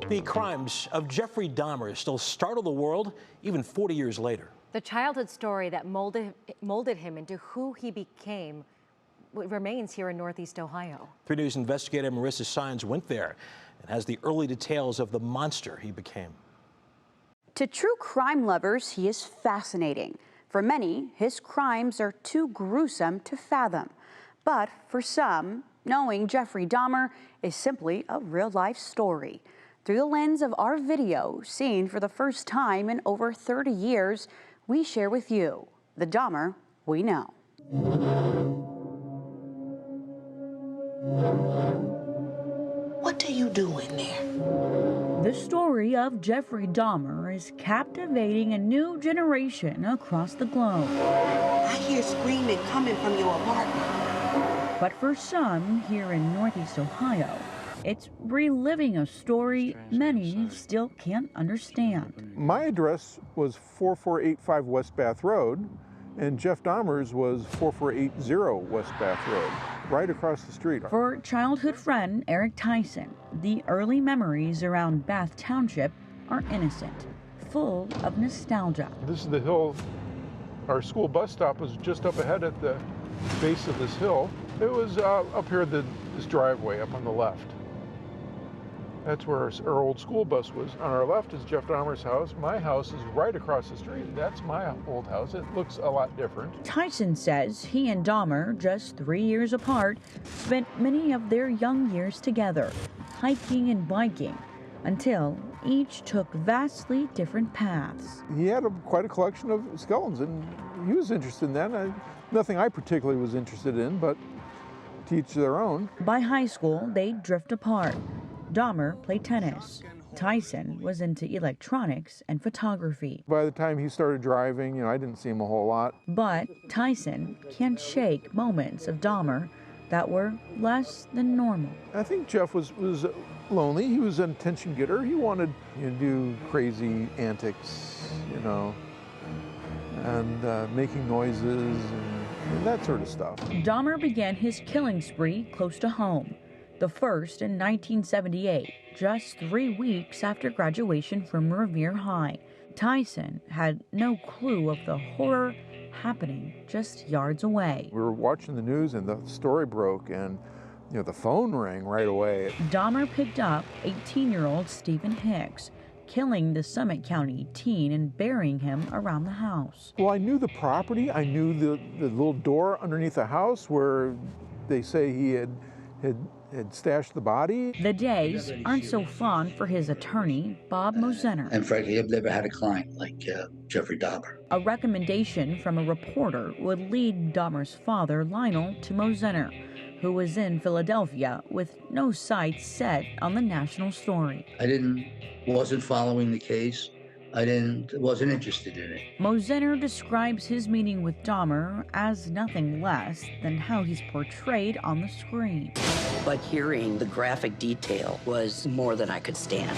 The crimes of Jeffrey Dahmer still startle the world even 40 years later. The childhood story that molded him into who he became remains here in Northeast Ohio. 3 News investigator Marissa Sines went there and has the early details of the monster he became. To true crime lovers, he is fascinating. For many, his crimes are too gruesome to fathom. But for some, knowing Jeffrey Dahmer is simply a real-life story. Through the lens of our video, seen for the first time in over 30 years, we share with you the Dahmer we know. What are you doing there? The story of Jeffrey Dahmer is captivating a new generation across the globe. I hear screaming coming from your apartment. But for some here in Northeast Ohio, it's reliving a story many still can't understand. My address was 4485 West Bath Road, and Jeff Dahmer's was 4480 West Bath Road, right across the street. For childhood friend Eric Tyson, the early memories around Bath Township are innocent, full of nostalgia. This is the hill. Our school bus stop was just up ahead at the base of this hill. It was up here, this driveway up on the left. That's where our old school bus was. On our left is Jeff Dahmer's house. My house is right across the street. That's my old house. It looks a lot different. Tyson says he and Dahmer, just 3 years apart, spent many of their young years together, hiking and biking, until each took vastly different paths. He had quite a collection of skeletons, and he was interested in that. Nothing I particularly was interested in, but to each their own. By high school, they drift apart. Dahmer played tennis. Tyson was into electronics and photography. By the time he started driving, I didn't see him a whole lot. But Tyson can't shake moments of Dahmer that were less than normal. I think Jeff was lonely. He was an attention getter. He wanted to do crazy antics, and making noises and that sort of stuff. Dahmer began his killing spree close to home. The first in 1978, just 3 weeks after graduation from Revere High. Tyson had no clue of the horror happening just yards away. We were watching the news and the story broke, and the phone rang right away. Dahmer picked up 18-year-old Stephen Hicks, killing the Summit County teen and burying him around the house. Well, I knew the property. I knew the little door underneath the house where they say he had stashed the body. The days aren't so fun for his attorney, Bob Mosener. And frankly, I've never had a client like Jeffrey Dahmer. A recommendation from a reporter would lead Dahmer's father, Lionel, to Mosener, who was in Philadelphia with no sights set on the national story. Wasn't following the case. Wasn't interested in it. Mosener describes his meeting with Dahmer as nothing less than how he's portrayed on the screen. But hearing the graphic detail was more than I could stand.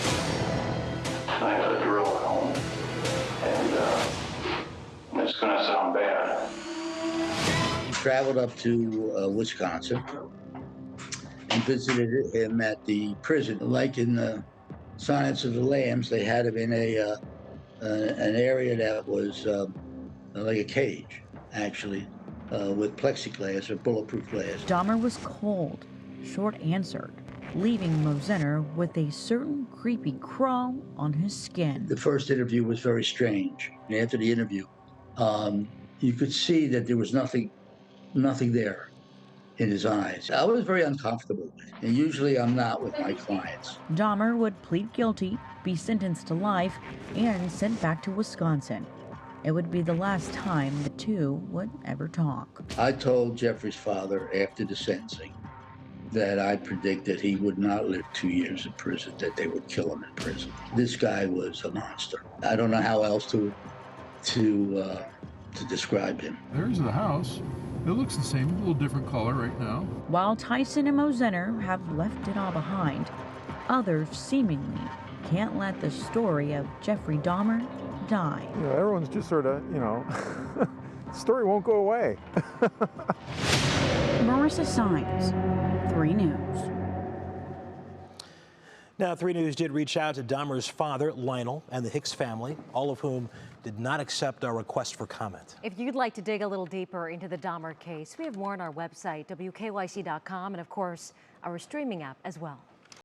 I had a drill at home, and it's going to sound bad. He traveled up to Wisconsin and visited him at the prison. Like in the Silence of the Lambs, they had him in an area that was like a cage, actually, with plexiglass or bulletproof glass. Dahmer was cold, short-answered, leaving Mosener with a certain creepy crawl on his skin. The first interview was very strange. And after the interview, you could see that there was nothing there in his eyes. I was very uncomfortable with it, and usually I'm not with my clients. Dahmer would plead guilty, be sentenced to life, and sent back to Wisconsin. It would be the last time the two would ever talk. I told Jeffrey's father after the sentencing that I predicted he would not live 2 years in prison, that they would kill him in prison. This guy was a monster. I don't know how else to describe him. There's the house. It looks the same, a little different color right now. While Tyson and Mosener have left it all behind, others seemingly can't let the story of Jeffrey Dahmer die. Everyone's just sort of, the story won't go away. Marissa Sines, 3 News. Now, 3 News did reach out to Dahmer's father, Lionel, and the Hicks family, all of whom did not accept our request for comment. If you'd like to dig a little deeper into the Dahmer case, we have more on our website, WKYC.com, and of course, our streaming app as well.